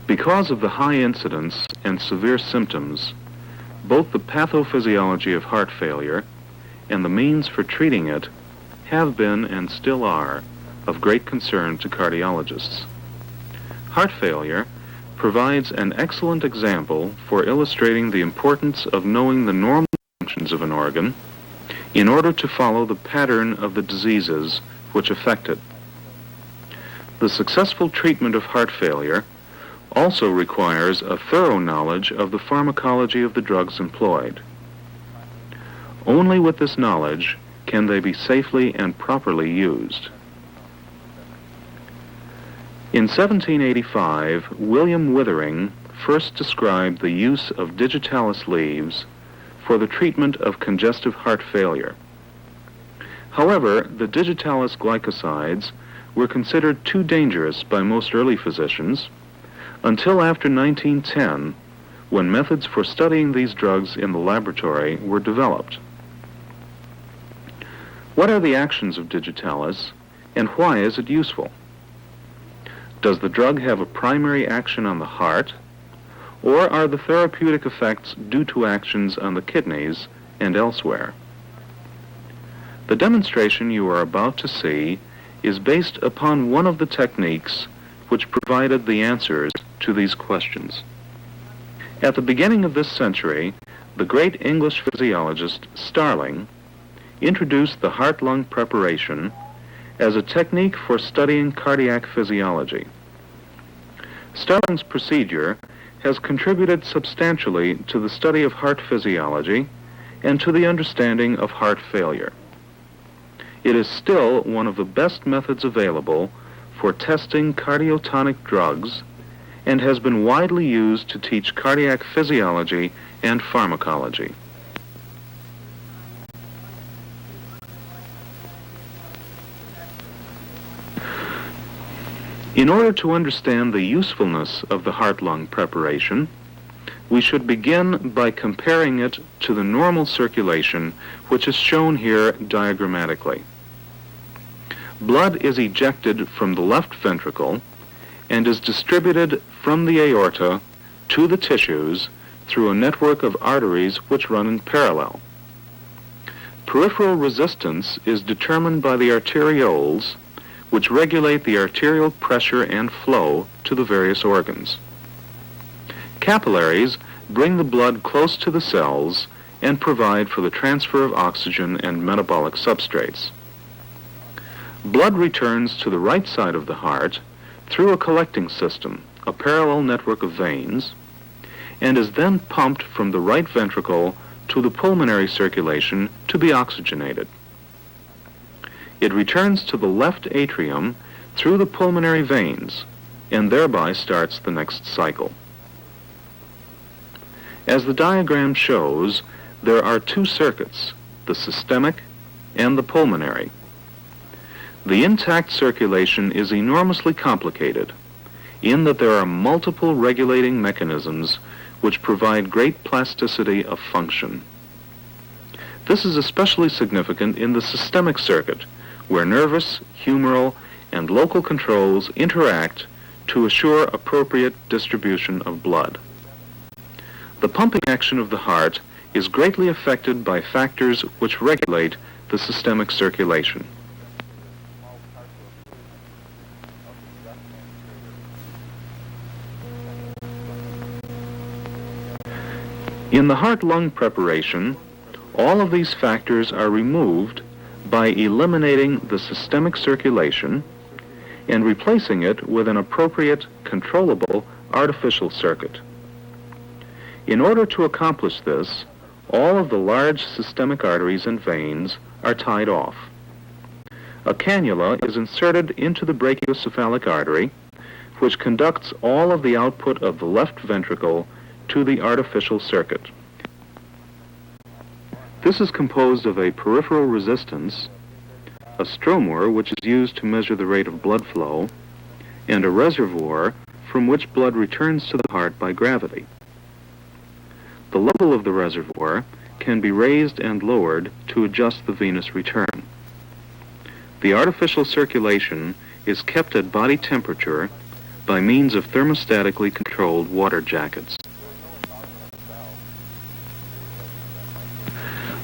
Because of the high incidence and severe symptoms, both the pathophysiology of heart failure and the means for treating it have been and still are of great concern to cardiologists. Heart failure provides an excellent example for illustrating the importance of knowing the normal functions of an organ in order to follow the pattern of the diseases which affect it. The successful treatment of heart failure also requires a thorough knowledge of the pharmacology of the drugs employed. Only with this knowledge can they be safely and properly used. In 1785, William Withering first described the use of digitalis leaves for the treatment of congestive heart failure. However, the digitalis glycosides were considered too dangerous by most early physicians until after 1910, when methods for studying these drugs in the laboratory were developed. What are the actions of digitalis, and why is it useful? Does the drug have a primary action on the heart, or are the therapeutic effects due to actions on the kidneys and elsewhere? The demonstration you are about to see is based upon one of the techniques which provided the answers to these questions. At the beginning of this century, the great English physiologist Starling introduced the heart-lung preparation as a technique for studying cardiac physiology. Starling's procedure has contributed substantially to the study of heart physiology and to the understanding of heart failure. It is still one of the best methods available for testing cardiotonic drugs and has been widely used to teach cardiac physiology and pharmacology. In order to understand the usefulness of the heart-lung preparation, we should begin by comparing it to the normal circulation, which is shown here diagrammatically. Blood is ejected from the left ventricle and is distributed from the aorta to the tissues through a network of arteries which run in parallel. Peripheral resistance is determined by the arterioles, which regulate the arterial pressure and flow to the various organs. Capillaries bring the blood close to the cells and provide for the transfer of oxygen and metabolic substrates. Blood returns to the right side of the heart through a collecting system, a parallel network of veins, and is then pumped from the right ventricle to the pulmonary circulation to be oxygenated. It returns to the left atrium through the pulmonary veins and thereby starts the next cycle. As the diagram shows, there are two circuits, the systemic and the pulmonary. The intact circulation is enormously complicated in that there are multiple regulating mechanisms which provide great plasticity of function. This is especially significant in the systemic circuit, where nervous, humoral, and local controls interact to assure appropriate distribution of blood. The pumping action of the heart is greatly affected by factors which regulate the systemic circulation. In the heart-lung preparation, all of these factors are removed by eliminating the systemic circulation and replacing it with an appropriate, controllable, artificial circuit. In order to accomplish this, all of the large systemic arteries and veins are tied off. A cannula is inserted into the brachiocephalic artery, which conducts all of the output of the left ventricle to the artificial circuit. This is composed of a peripheral resistance, a stromur, which is used to measure the rate of blood flow, and a reservoir from which blood returns to the heart by gravity. The level of the reservoir can be raised and lowered to adjust the venous return. The artificial circulation is kept at body temperature by means of thermostatically controlled water jackets.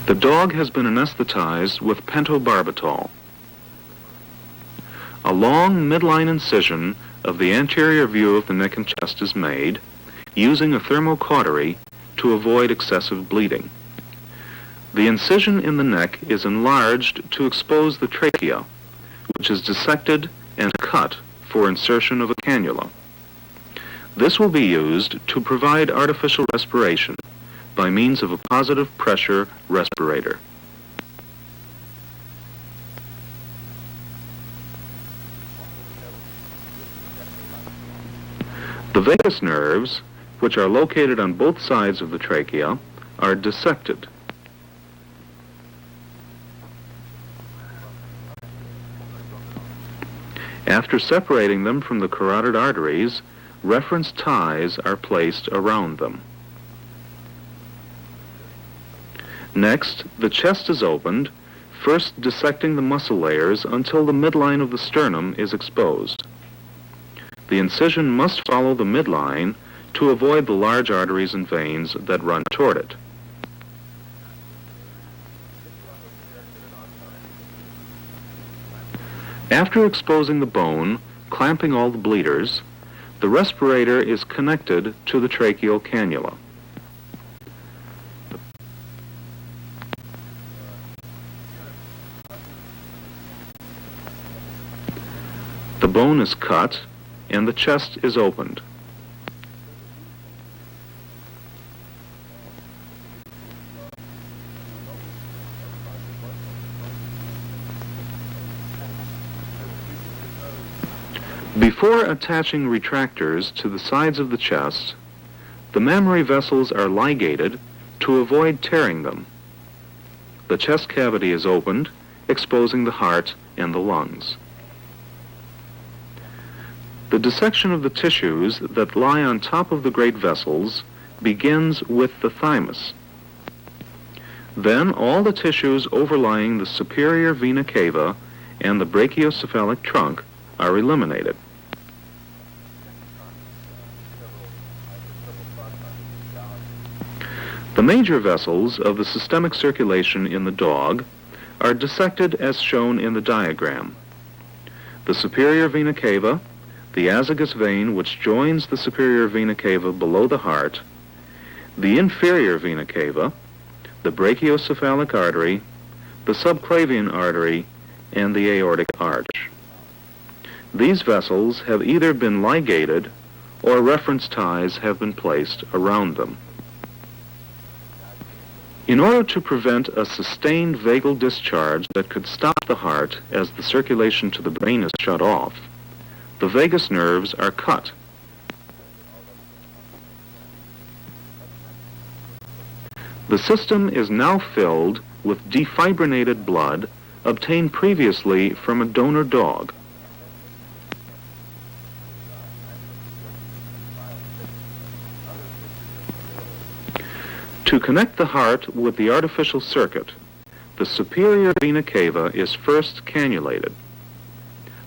The dog has been anesthetized with pentobarbital. A long midline incision of the anterior view of the neck and chest is made using a thermocautery to avoid excessive bleeding. The incision in the neck is enlarged to expose the trachea, which is dissected and cut for insertion of a cannula. This will be used to provide artificial respiration by means of a positive pressure respirator. The vagus nerves, which are located on both sides of the trachea, are dissected. After separating them from the carotid arteries, reference ties are placed around them. Next, the chest is opened, first dissecting the muscle layers until the midline of the sternum is exposed. The incision must follow the midline to avoid the large arteries and veins that run toward it. After exposing the bone, clamping all the bleeders, the respirator is connected to the tracheal cannula. The bone is cut and the chest is opened. Before attaching retractors to the sides of the chest, the mammary vessels are ligated to avoid tearing them. The chest cavity is opened, exposing the heart and the lungs. The dissection of the tissues that lie on top of the great vessels begins with the thymus. Then all the tissues overlying the superior vena cava and the brachiocephalic trunk are eliminated. The major vessels of the systemic circulation in the dog are dissected as shown in the diagram. The superior vena cava, the azygous vein which joins the superior vena cava below the heart, the inferior vena cava, the brachiocephalic artery, the subclavian artery, and the aortic arch. These vessels have either been ligated or reference ties have been placed around them. In order to prevent a sustained vagal discharge that could stop the heart as the circulation to the brain is shut off, the vagus nerves are cut. The system is now filled with defibrinated blood obtained previously from a donor dog. To connect the heart with the artificial circuit, the superior vena cava is first cannulated.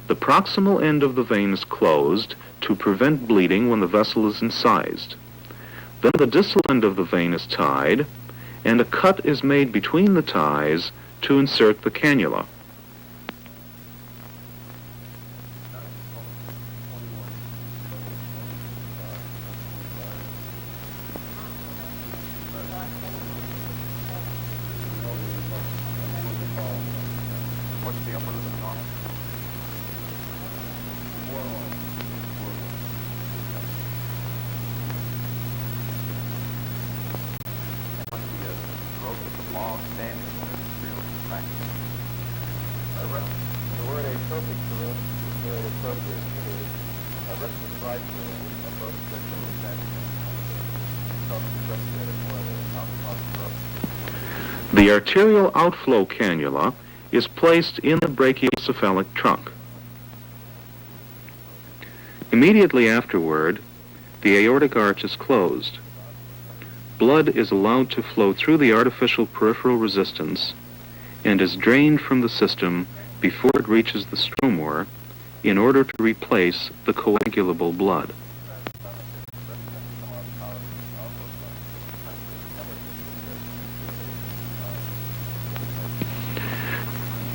The proximal end of the vein is closed to prevent bleeding when the vessel is incised. Then the distal end of the vein is tied, and a cut is made between the ties to insert the cannula. The arterial outflow cannula is placed in the brachiocephalic trunk. Immediately afterward, the aortic arch is closed. Blood is allowed to flow through the artificial peripheral resistance and is drained from the system before it reaches the stromor in order to replace the coagulable blood.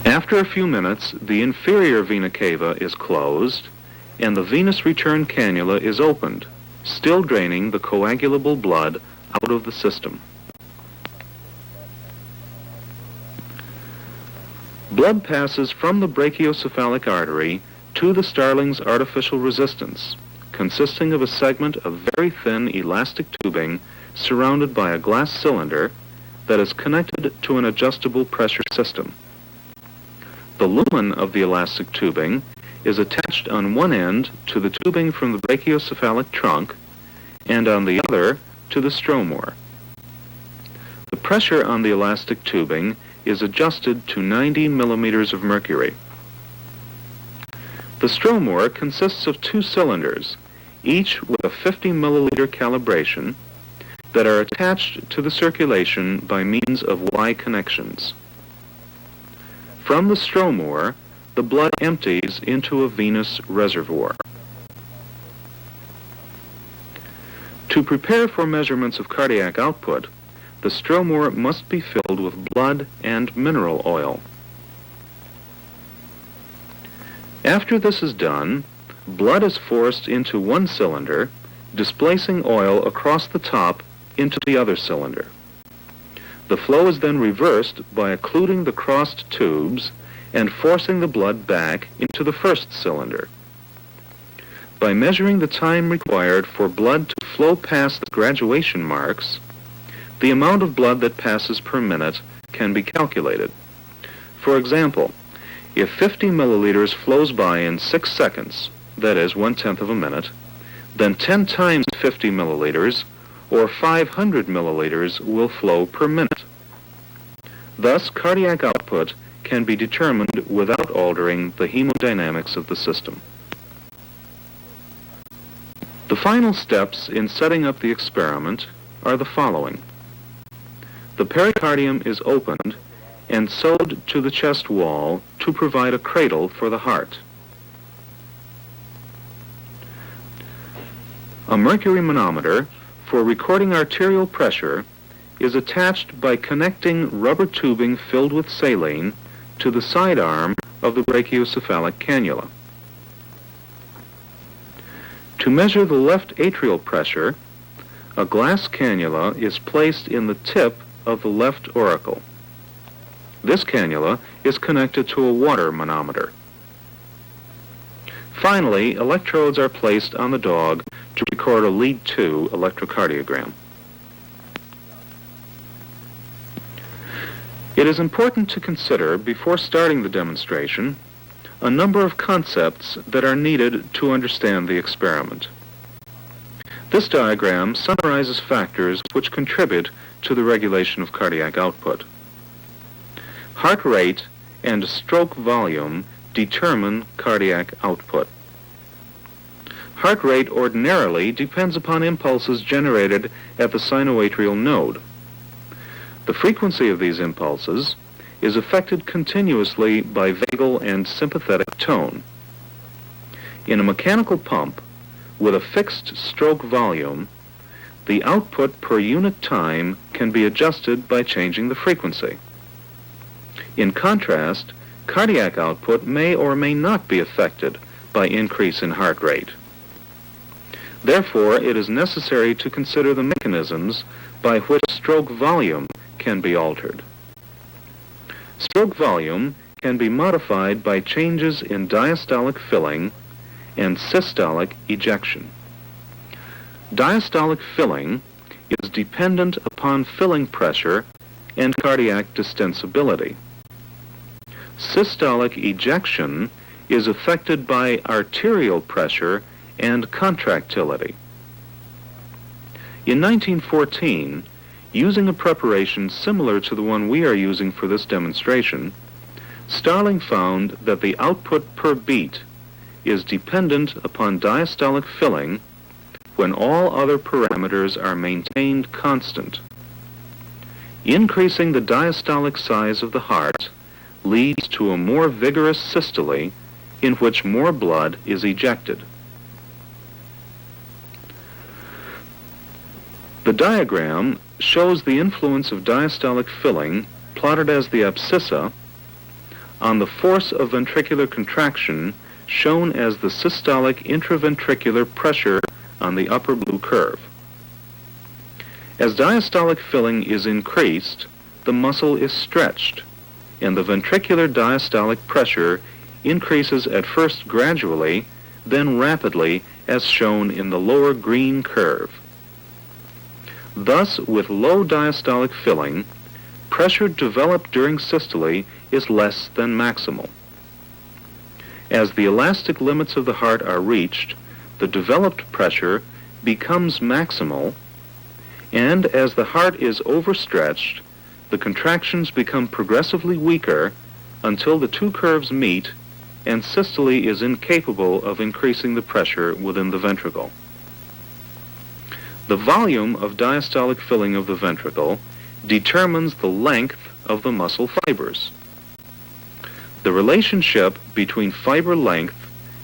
After a few minutes, the inferior vena cava is closed and the venous return cannula is opened, still draining the coagulable blood out of the system. Blood passes from the brachiocephalic artery to the Starling's artificial resistance, consisting of a segment of very thin elastic tubing surrounded by a glass cylinder that is connected to an adjustable pressure system. The lumen of the elastic tubing is attached on one end to the tubing from the brachiocephalic trunk and on the other to the stromor. The pressure on the elastic tubing is adjusted to 90 millimeters of mercury. The stromor consists of two cylinders, each with a 50 milliliter calibration, that are attached to the circulation by means of Y connections. From the stromor, the blood empties into a venous reservoir. To prepare for measurements of cardiac output, the stromor must be filled with blood and mineral oil. After this is done, blood is forced into one cylinder, displacing oil across the top into the other cylinder. The flow is then reversed by occluding the crossed tubes and forcing the blood back into the first cylinder. By measuring the time required for blood to flow past the graduation marks, the amount of blood that passes per minute can be calculated. For example, if 50 milliliters flows by in 6 seconds, that is 1/10 of a minute, then 10 times 50 milliliters, or 500 milliliters, will flow per minute. Thus, cardiac output can be determined without altering the hemodynamics of the system. The final steps in setting up the experiment are the following. The pericardium is opened and sewed to the chest wall to provide a cradle for the heart. A mercury manometer for recording arterial pressure is attached by connecting rubber tubing filled with saline to the side arm of the brachiocephalic cannula. To measure the left atrial pressure, a glass cannula is placed in the tip of the left auricle. This cannula is connected to a water manometer. Finally, electrodes are placed on the dog to record a lead 2 electrocardiogram. It is important to consider, before starting the demonstration, a number of concepts that are needed to understand the experiment. This diagram summarizes factors which contribute to the regulation of cardiac output. Heart rate and stroke volume determine cardiac output. Heart rate ordinarily depends upon impulses generated at the sinoatrial node. The frequency of these impulses is affected continuously by vagal and sympathetic tone. In a mechanical pump with a fixed stroke volume, the output per unit time can be adjusted by changing the frequency. In contrast, cardiac output may or may not be affected by increase in heart rate. Therefore, it is necessary to consider the mechanisms by which stroke volume can be altered. Stroke volume can be modified by changes in diastolic filling and systolic ejection. Diastolic filling is dependent upon filling pressure and cardiac distensibility. Systolic ejection is affected by arterial pressure and contractility. In 1914, using a preparation similar to the one we are using for this demonstration, Starling found that the output per beat is dependent upon diastolic filling when all other parameters are maintained constant. Increasing the diastolic size of the heart leads to a more vigorous systole in which more blood is ejected. The diagram shows the influence of diastolic filling, plotted as the abscissa, on the force of ventricular contraction, shown as the systolic intraventricular pressure on the upper blue curve. As diastolic filling is increased, the muscle is stretched, and the ventricular diastolic pressure increases at first gradually, then rapidly, as shown in the lower green curve. Thus, with low diastolic filling, pressure developed during systole is less than maximal. As the elastic limits of the heart are reached, the developed pressure becomes maximal, and as the heart is overstretched, the contractions become progressively weaker until the two curves meet and systole is incapable of increasing the pressure within the ventricle. The volume of diastolic filling of the ventricle determines the length of the muscle fibers. The relationship between fiber length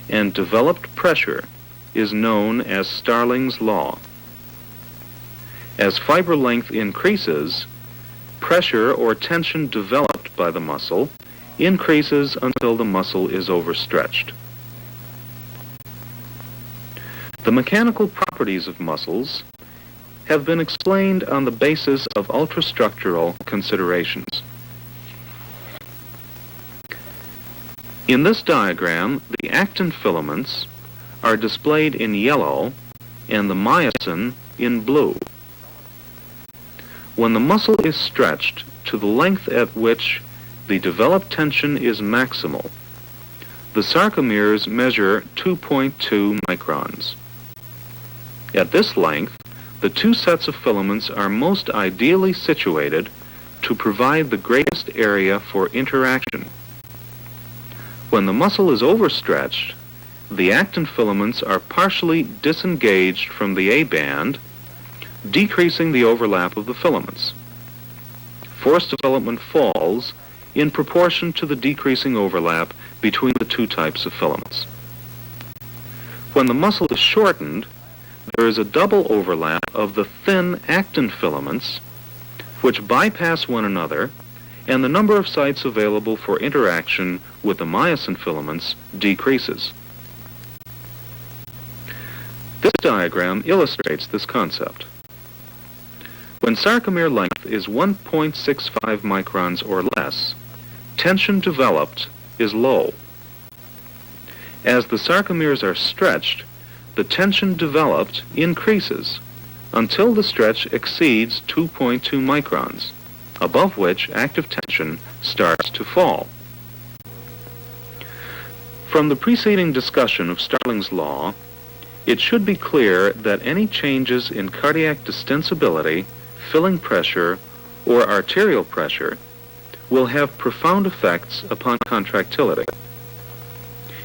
and developed pressure is known as Starling's law. As fiber length increases, pressure or tension developed by the muscle increases until the muscle is overstretched. The mechanical properties of muscles have been explained on the basis of ultrastructural considerations. In this diagram, the actin filaments are displayed in yellow and the myosin in blue. When the muscle is stretched to the length at which the developed tension is maximal, the sarcomeres measure 2.2 microns. At this length, the two sets of filaments are most ideally situated to provide the greatest area for interaction. When the muscle is overstretched, the actin filaments are partially disengaged from the A band, decreasing the overlap of the filaments. Force development falls in proportion to the decreasing overlap between the two types of filaments. When the muscle is shortened, there is a double overlap of the thin actin filaments, which bypass one another, and the number of sites available for interaction with the myosin filaments decreases. This diagram illustrates this concept. When sarcomere length is 1.65 microns or less, tension developed is low. As the sarcomeres are stretched, the tension developed increases until the stretch exceeds 2.2 microns, above which active tension starts to fall. From the preceding discussion of Starling's law, it should be clear that any changes in cardiac distensibility, filling pressure, or arterial pressure will have profound effects upon contractility.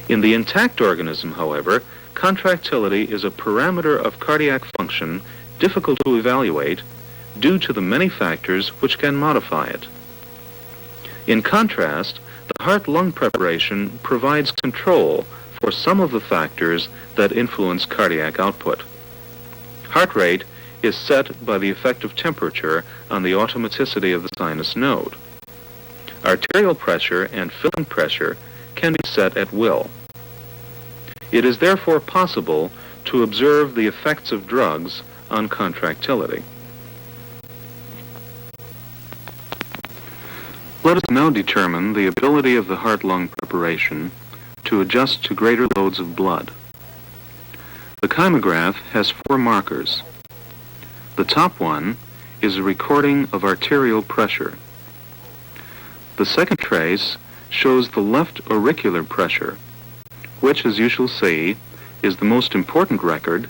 In the intact organism, however, contractility is a parameter of cardiac function difficult to evaluate due to the many factors which can modify it. In contrast, the heart-lung preparation provides control for some of the factors that influence cardiac output. Heart rate is set by the effect of temperature on the automaticity of the sinus node. Arterial pressure and filling pressure can be set at will. It is therefore possible to observe the effects of drugs on contractility. Let us now determine the ability of the heart-lung preparation to adjust to greater loads of blood. The kymograph has 4 markers. The top one is a recording of arterial pressure. The second trace shows the left auricular pressure, which, as you shall see, is the most important record,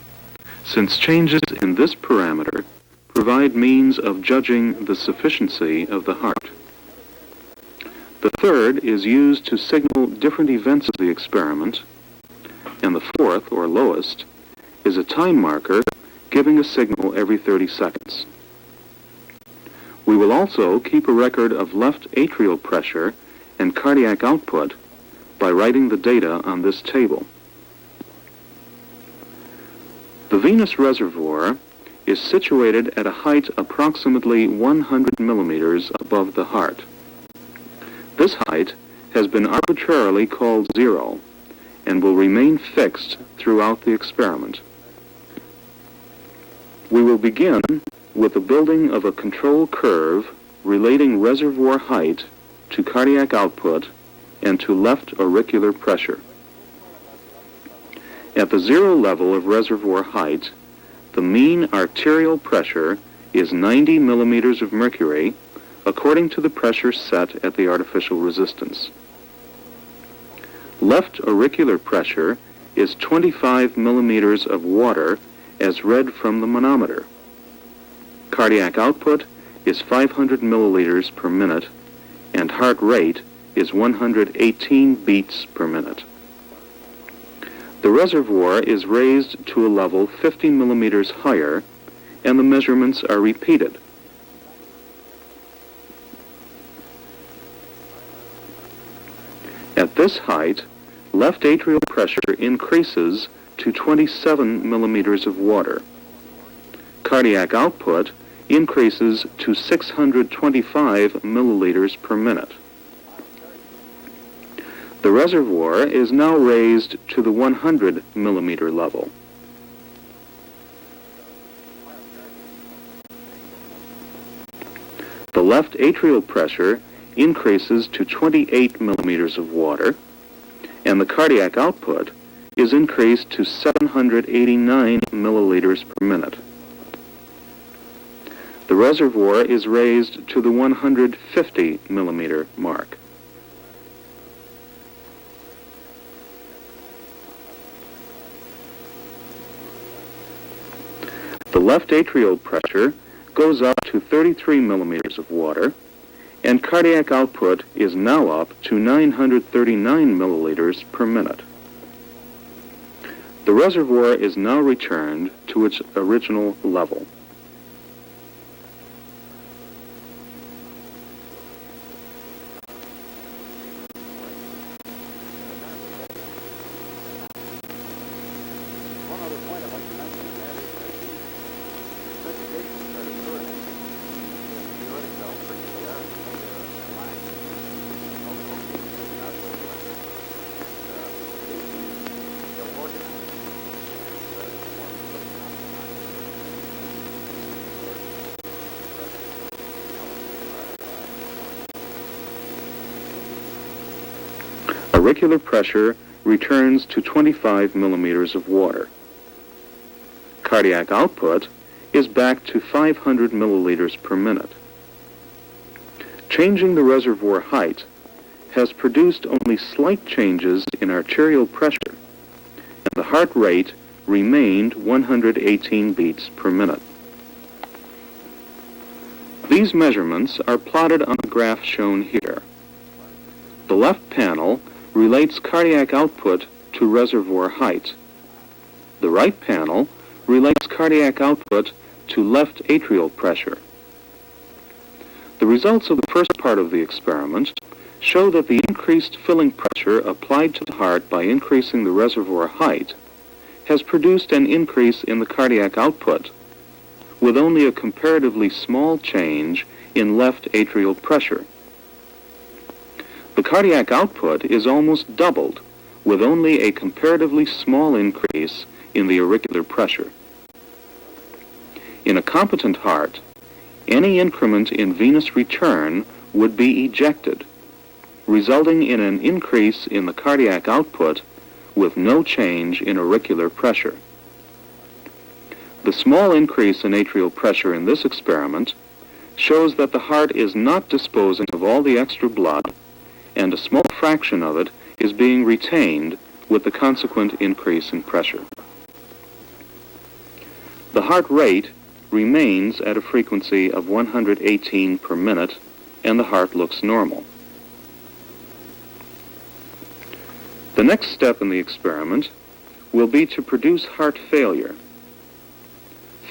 since changes in this parameter provide means of judging the sufficiency of the heart. The third is used to signal different events of the experiment, and the fourth, or lowest, is a time marker giving a signal every 30 seconds. We will also keep a record of left atrial pressure and cardiac output by writing the data on this table. The venous reservoir is situated at a height approximately 100 millimeters above the heart. This height has been arbitrarily called 0 and will remain fixed throughout the experiment. We will begin with the building of a control curve relating reservoir height to cardiac output and to left auricular pressure. At the 0 level of reservoir height, the mean arterial pressure is 90 millimeters of mercury, according to the pressure set at the artificial resistance. Left auricular pressure is 25 millimeters of water, as read from the manometer. Cardiac output is 500 milliliters per minute, and heart rate is 118 beats per minute. The reservoir is raised to a level 50 millimeters higher, and the measurements are repeated. At this height, left atrial pressure increases to 27 millimeters of water. Cardiac output increases to 625 milliliters per minute. The reservoir is now raised to the 100 millimeter level. The left atrial pressure increases to 28 millimeters of water, and the cardiac output is increased to 789 milliliters per minute. The reservoir is raised to the 150 millimeter mark. The left atrial pressure goes up to 33 millimeters of water, and cardiac output is now up to 939 milliliters per minute. The reservoir is now returned to its original level. Auricular pressure returns to 25 millimeters of water. Cardiac output is back to 500 milliliters per minute. Changing the reservoir height has produced only slight changes in arterial pressure, and the heart rate remained 118 beats per minute. These measurements are plotted on the graph shown here. The left panel relates cardiac output to reservoir height. The right panel relates cardiac output to left atrial pressure. The results of the first part of the experiment show that the increased filling pressure applied to the heart by increasing the reservoir height has produced an increase in the cardiac output, with only a comparatively small change in left atrial pressure. The cardiac output is almost doubled, with only a comparatively small increase in the auricular pressure. In a competent heart, any increment in venous return would be ejected, resulting in an increase in the cardiac output with no change in auricular pressure. The small increase in atrial pressure in this experiment shows that the heart is not disposing of all the extra blood, and a small fraction of it is being retained with the consequent increase in pressure. The heart rate remains at a frequency of 118 per minute, and the heart looks normal. The next step in the experiment will be to produce heart failure.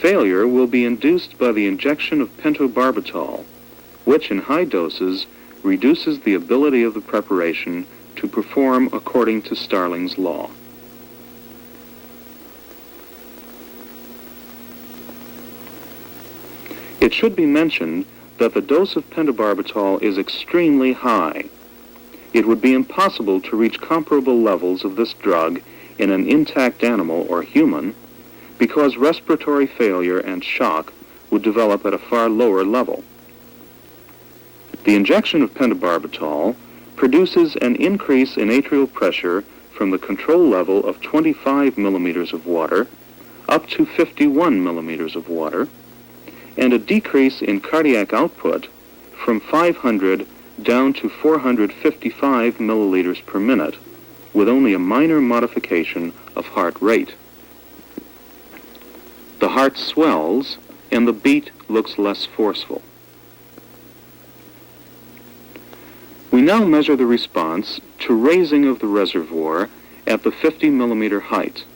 Failure will be induced by the injection of pentobarbital, which in high doses reduces the ability of the preparation to to perform according to Starling's law. It should be mentioned that the dose of pentobarbital is extremely high. It would be impossible to reach comparable levels of this drug in an intact animal or human because respiratory failure and shock would develop at a far lower level. The injection of pentobarbital produces an increase in atrial pressure from the control level of 25 millimeters of water up to 51 millimeters of water, and a decrease in cardiac output from 500 down to 455 milliliters per minute, with only a minor modification of heart rate. The heart swells and the beat looks less forceful. We now measure the response to raising of the reservoir at the 50 millimeter height.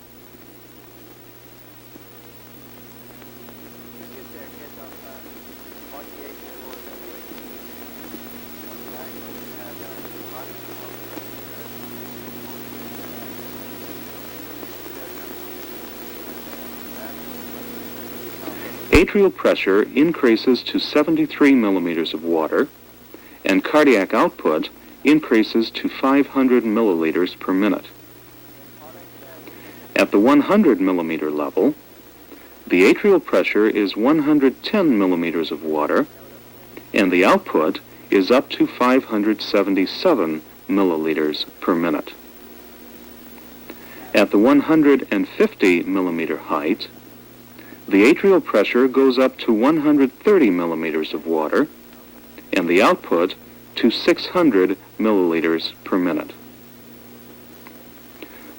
Atrial pressure increases to 73 millimeters of water, and cardiac output increases to 500 milliliters per minute. At the 100 millimeter level, the atrial pressure is 110 millimeters of water, and the output is up to 577 milliliters per minute. At the 150 millimeter height, the atrial pressure goes up to 130 millimeters of water, and the output to 600 milliliters per minute.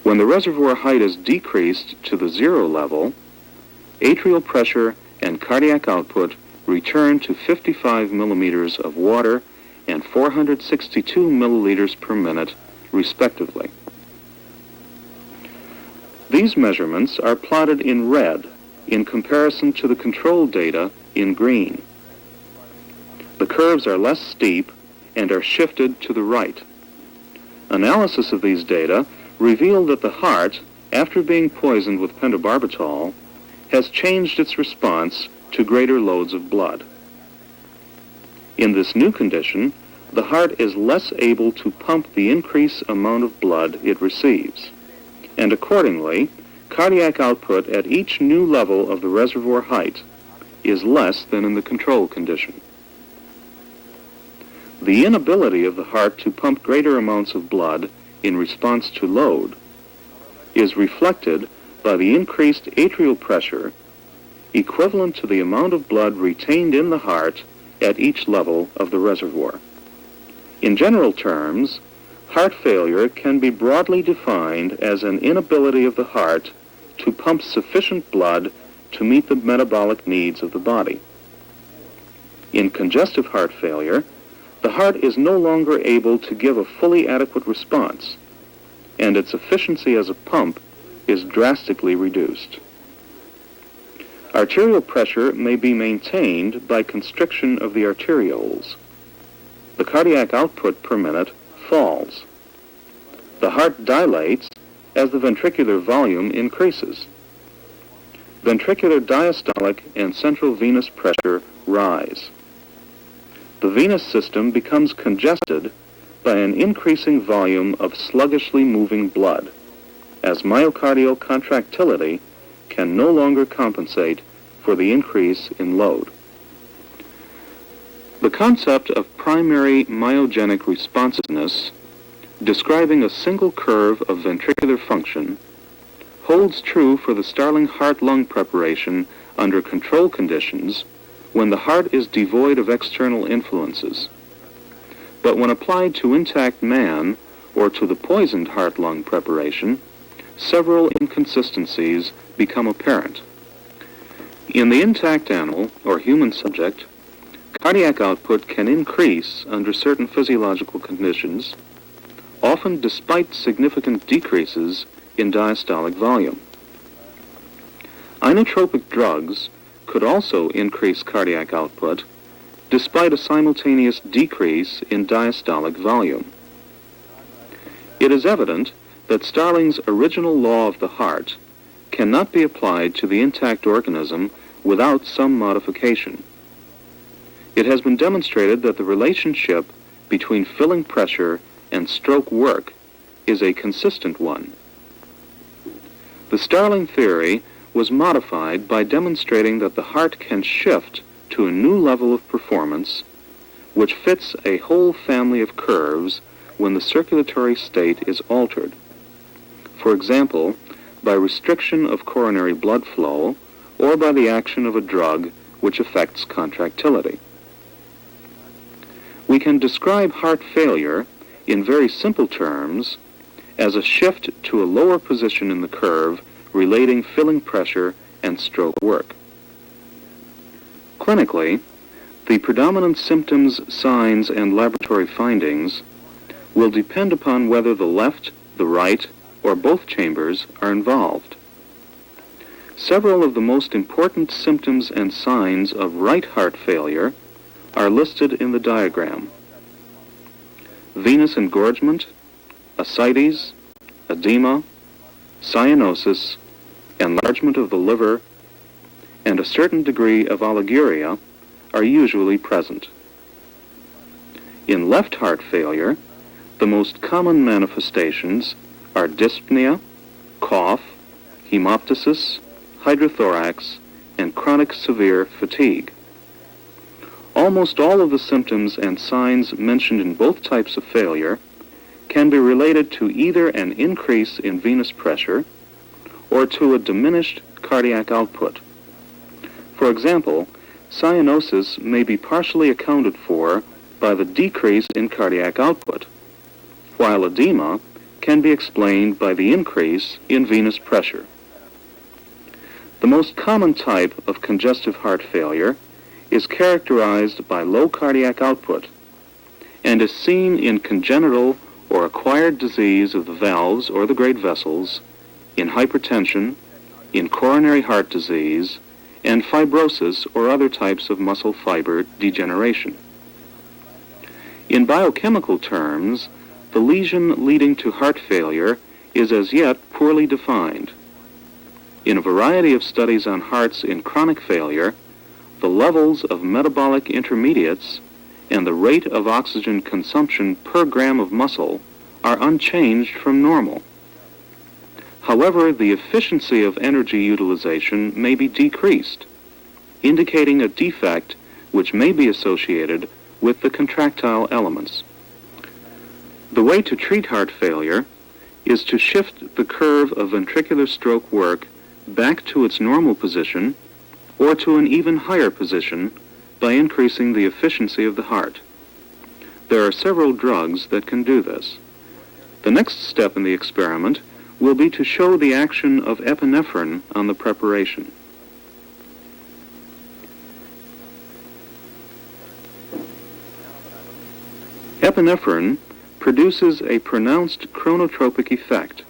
When the reservoir height is decreased to the zero level, atrial pressure and cardiac output return to 55 millimeters of water and 462 milliliters per minute, respectively. These measurements are plotted in red in comparison to the control data in green. The curves are less steep and are shifted to the right. Analysis of these data revealed that the heart, after being poisoned with pentobarbital, has changed its response to greater loads of blood. In this new condition, the heart is less able to pump the increased amount of blood it receives, and accordingly, cardiac output at each new level of the reservoir height is less than in the control condition. The inability of the heart to pump greater amounts of blood in response to load is reflected by the increased atrial pressure equivalent to the amount of blood retained in the heart at each level of the reservoir. In general terms, heart failure can be broadly defined as an inability of the heart to pump sufficient blood to meet the metabolic needs of the body. In congestive heart failure, the heart is no longer able to give a fully adequate response, and its efficiency as a pump is drastically reduced. Arterial pressure may be maintained by constriction of the arterioles. The cardiac output per minute falls. The heart dilates as the ventricular volume increases. Ventricular diastolic and central venous pressure rise. The venous system becomes congested by an increasing volume of sluggishly moving blood, as myocardial contractility can no longer compensate for the increase in load. The concept of primary myogenic responsiveness, describing a single curve of ventricular function, holds true for the Starling heart-lung preparation under control conditions when the heart is devoid of external influences. But when applied to intact man or to the poisoned heart-lung preparation, several inconsistencies become apparent. In the intact animal or human subject, cardiac output can increase under certain physiological conditions, often despite significant decreases in diastolic volume. Inotropic drugs could also increase cardiac output despite a simultaneous decrease in diastolic volume. It is evident that Starling's original law of the heart cannot be applied to the intact organism without some modification. It has been demonstrated that the relationship between filling pressure and stroke work is a consistent one. The Starling theory was modified by demonstrating that the heart can shift to a new level of performance which fits a whole family of curves when the circulatory state is altered. For example, by restriction of coronary blood flow or by the action of a drug which affects contractility. We can describe heart failure in very simple terms as a shift to a lower position in the curve relating filling pressure and stroke work. Clinically, the predominant symptoms, signs, and laboratory findings will depend upon whether the left, the right, or both chambers are involved. Several of the most important symptoms and signs of right heart failure are listed in the diagram. Venous engorgement, ascites, edema, cyanosis, enlargement of the liver, and a certain degree of oliguria are usually present. In left heart failure, the most common manifestations are dyspnea, cough, hemoptysis, hydrothorax, and chronic severe fatigue. Almost all of the symptoms and signs mentioned in both types of failure can be related to either an increase in venous pressure or to a diminished cardiac output. For example, cyanosis may be partially accounted for by the decrease in cardiac output, while edema can be explained by the increase in venous pressure. The most common type of congestive heart failure is characterized by low cardiac output and is seen in congenital or acquired disease of the valves or the great vessels, in hypertension, in coronary heart disease, and fibrosis or other types of muscle fiber degeneration. In biochemical terms, the lesion leading to heart failure is as yet poorly defined. In a variety of studies on hearts in chronic failure, the levels of metabolic intermediates and the rate of oxygen consumption per gram of muscle are unchanged from normal. However, the efficiency of energy utilization may be decreased, indicating a defect which may be associated with the contractile elements. The way to treat heart failure is to shift the curve of ventricular stroke work back to its normal position or to an even higher position by increasing the efficiency of the heart. There are several drugs that can do this. The next step in the experiment will be to show the action of epinephrine on the preparation. Epinephrine produces a pronounced chronotropic effect,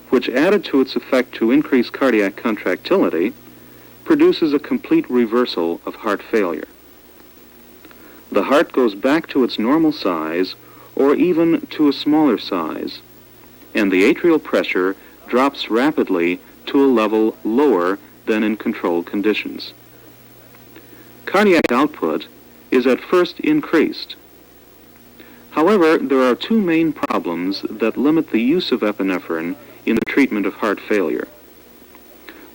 which, added to its effect to increase cardiac contractility, produces a complete reversal of heart failure. The heart goes back to its normal size or even to a smaller size, and the atrial pressure drops rapidly to a level lower than in controlled conditions. Cardiac output is at first increased. However, there are two main problems that limit the use of epinephrine in the treatment of heart failure.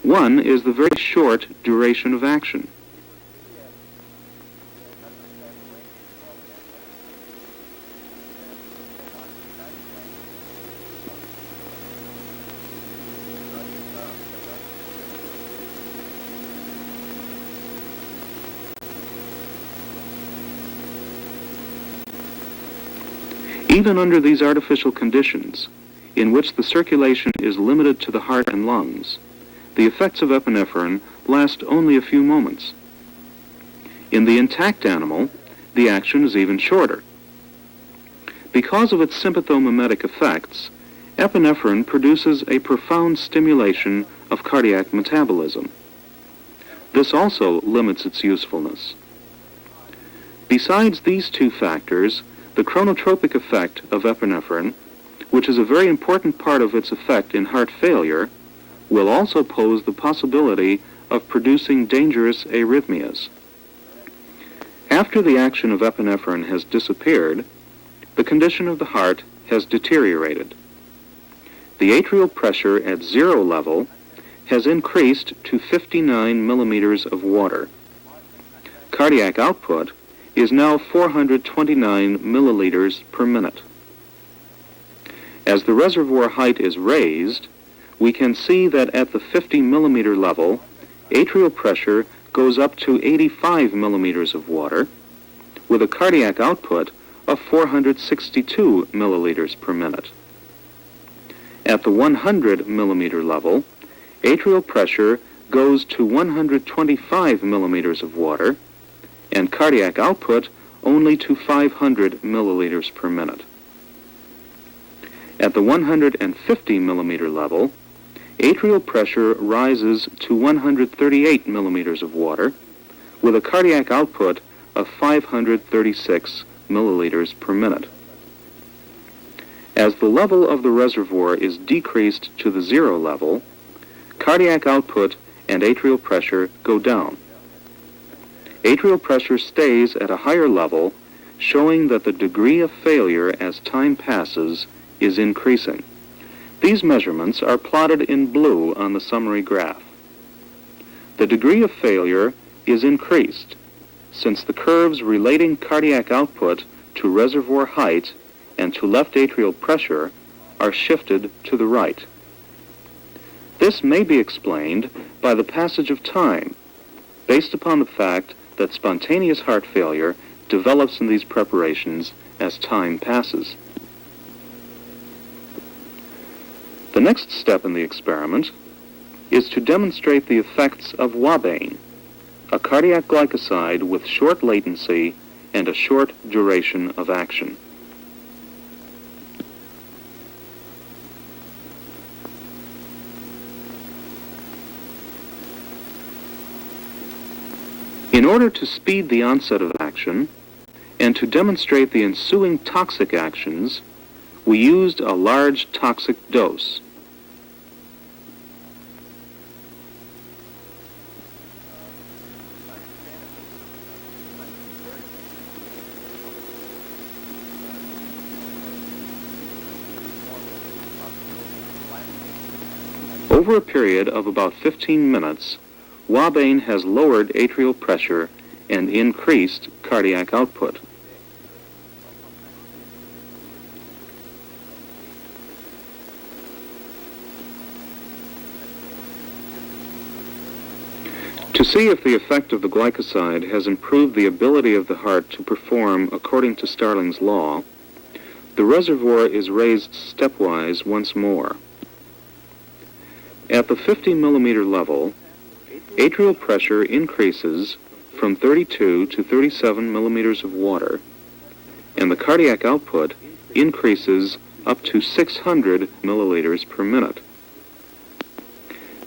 One is the very short duration of action. Even under these artificial conditions, in which the circulation is limited to the heart and lungs, the effects of epinephrine last only a few moments. In the intact animal, the action is even shorter. Because of its sympathomimetic effects, epinephrine produces a profound stimulation of cardiac metabolism. This also limits its usefulness. Besides these two factors, the chronotropic effect of epinephrine which is a very important part of its effect in heart failure, will also pose the possibility of producing dangerous arrhythmias. After the action of epinephrine has disappeared, the condition of the heart has deteriorated. The atrial pressure at zero level has increased to 59 millimeters of water. Cardiac output is now 429 milliliters per minute. As the reservoir height is raised, we can see that at the 50 millimeter level, atrial pressure goes up to 85 millimeters of water, with a cardiac output of 462 milliliters per minute. At the 100 millimeter level, atrial pressure goes to 125 millimeters of water, and cardiac output only to 500 milliliters per minute. At the 150 millimeter level, atrial pressure rises to 138 millimeters of water, with a cardiac output of 536 milliliters per minute. As the level of the reservoir is decreased to the zero level, cardiac output and atrial pressure go down. Atrial pressure stays at a higher level, showing that the degree of failure as time passes is increasing. These measurements are plotted in blue on the summary graph. The degree of failure is increased since the curves relating cardiac output to reservoir height and to left atrial pressure are shifted to the right. This may be explained by the passage of time, based upon the fact that spontaneous heart failure develops in these preparations as time passes. The next step in the experiment is to demonstrate the effects of wabane, a cardiac glycoside with short latency and a short duration of action. In order to speed the onset of action and to demonstrate the ensuing toxic actions, we used a large toxic dose. Over a period of about 15 minutes, wabane has lowered atrial pressure and increased cardiac output. To see if the effect of the glycoside has improved the ability of the heart to perform according to Starling's law, the reservoir is raised stepwise once more. At the 50 millimeter level, atrial pressure increases from 32 to 37 millimeters of water, and the cardiac output increases up to 600 milliliters per minute.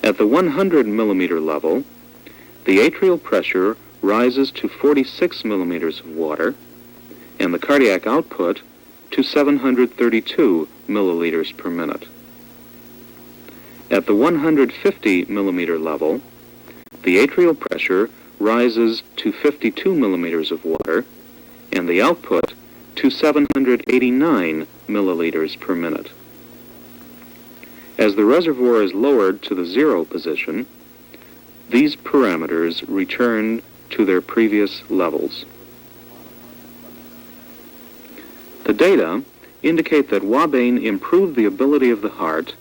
At the 100 millimeter level, the atrial pressure rises to 46 millimeters of water, and the cardiac output to 732 milliliters per minute. At the 150 millimeter level, the atrial pressure rises to 52 millimeters of water, and the output to 789 milliliters per minute. As the reservoir is lowered to the zero position, these parameters return to their previous levels. The data indicate that wabane improved the ability of the heart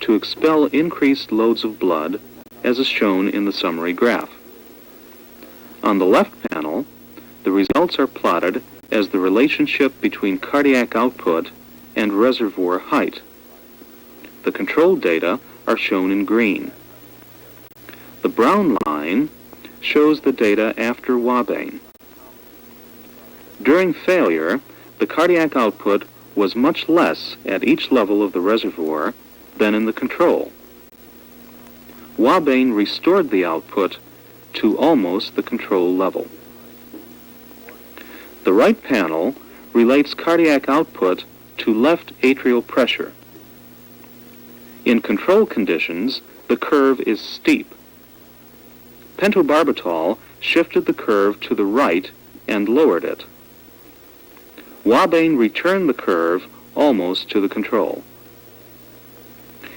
to expel increased loads of blood, as is shown in the summary graph. On the left panel, the results are plotted as the relationship between cardiac output and reservoir height. The control data are shown in green. The brown line shows the data after wabane. During failure, the cardiac output was much less at each level of the reservoir than in the control. Wabane restored the output to almost the control level. The right panel relates cardiac output to left atrial pressure. In control conditions, the curve is steep. Pentobarbital shifted the curve to the right and lowered it. Wabane returned the curve almost to the control.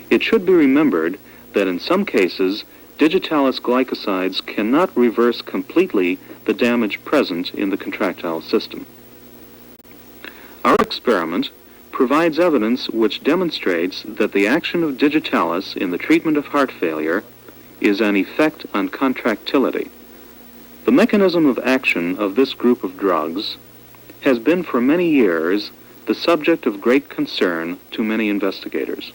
It should be remembered that in some cases, digitalis glycosides cannot reverse completely the damage present in the contractile system. Our experiment provides evidence which demonstrates that the action of digitalis in the treatment of heart failure is an effect on contractility. The mechanism of action of this group of drugs has been for many years the subject of great concern to many investigators.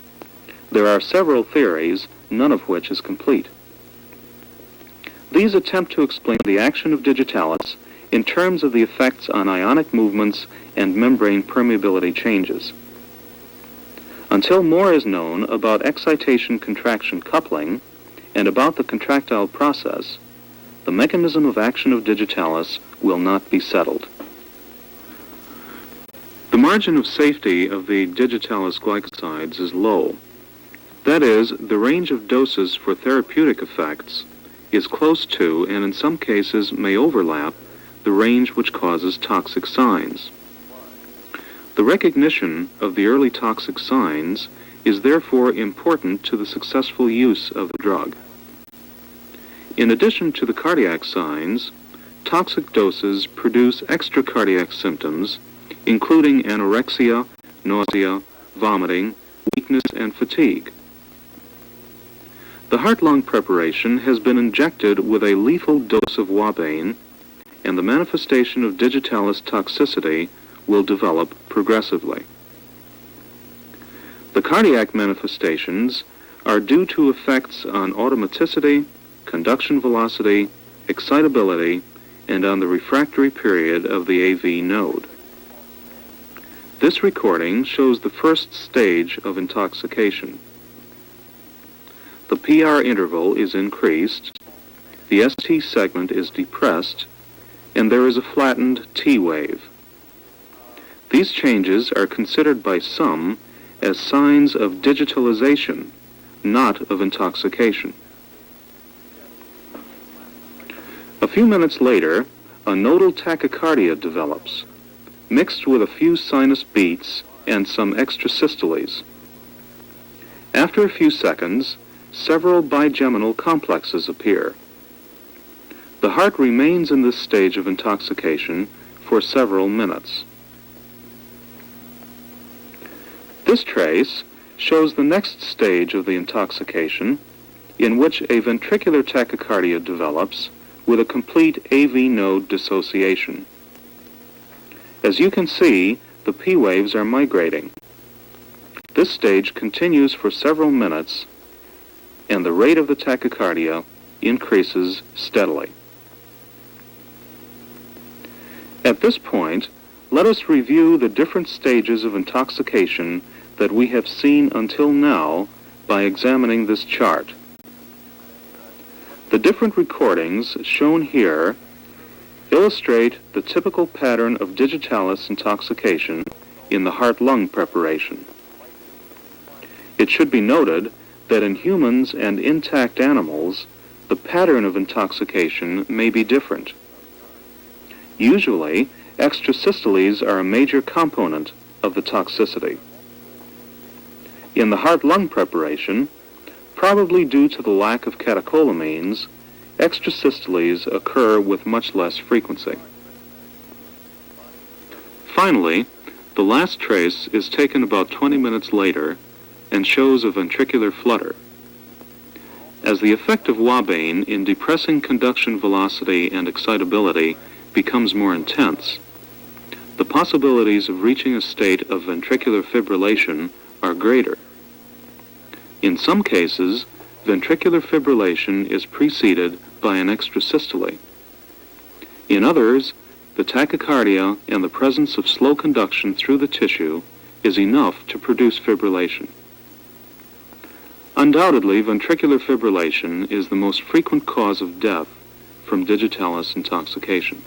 There are several theories, none of which is complete. These attempt to explain the action of digitalis in terms of the effects on ionic movements and membrane permeability changes. Until more is known about excitation-contraction coupling and about the contractile process, the mechanism of action of digitalis will not be settled. The margin of safety of the digitalis glycosides is low. That is, the range of doses for therapeutic effects is close to, and in some cases may overlap, the range which causes toxic signs. The recognition of the early toxic signs is therefore important to the successful use of the drug. In addition to the cardiac signs, toxic doses produce extracardiac symptoms, including anorexia, nausea, vomiting, weakness, and fatigue. The heart-lung preparation has been injected with a lethal dose of Wabane, and the manifestation of digitalis toxicity will develop progressively. The cardiac manifestations are due to effects on automaticity, conduction velocity, excitability, and on the refractory period of the AV node. This recording shows the first stage of intoxication. The PR interval is increased, the ST segment is depressed, and there is a flattened T wave. These changes are considered by some as signs of digitalization, not of intoxication. A few minutes later, a nodal tachycardia develops, mixed with a few sinus beats and some extrasystoles. After a few seconds, several bigeminal complexes appear. The heart remains in this stage of intoxication for several minutes. This trace shows the next stage of the intoxication, in which a ventricular tachycardia develops with a complete AV node dissociation. As you can see, the P waves are migrating. This stage continues for several minutes, and the rate of the tachycardia increases steadily. At this point, let us review the different stages of intoxication that we have seen until now by examining this chart. The different recordings shown here illustrate the typical pattern of digitalis intoxication in the heart-lung preparation. It should be noted that in humans and intact animals, the pattern of intoxication may be different. Usually, extrasystoles are a major component of the toxicity. In the heart-lung preparation, probably due to the lack of catecholamines, extrasystoles occur with much less frequency. Finally, the last trace is taken about 20 minutes later and shows a ventricular flutter. As the effect of Wabane in depressing conduction velocity and excitability becomes more intense, the possibilities of reaching a state of ventricular fibrillation are greater. In some cases, ventricular fibrillation is preceded by an extrasystole. In others, the tachycardia and the presence of slow conduction through the tissue is enough to produce fibrillation. Undoubtedly, ventricular fibrillation is the most frequent cause of death from digitalis intoxication.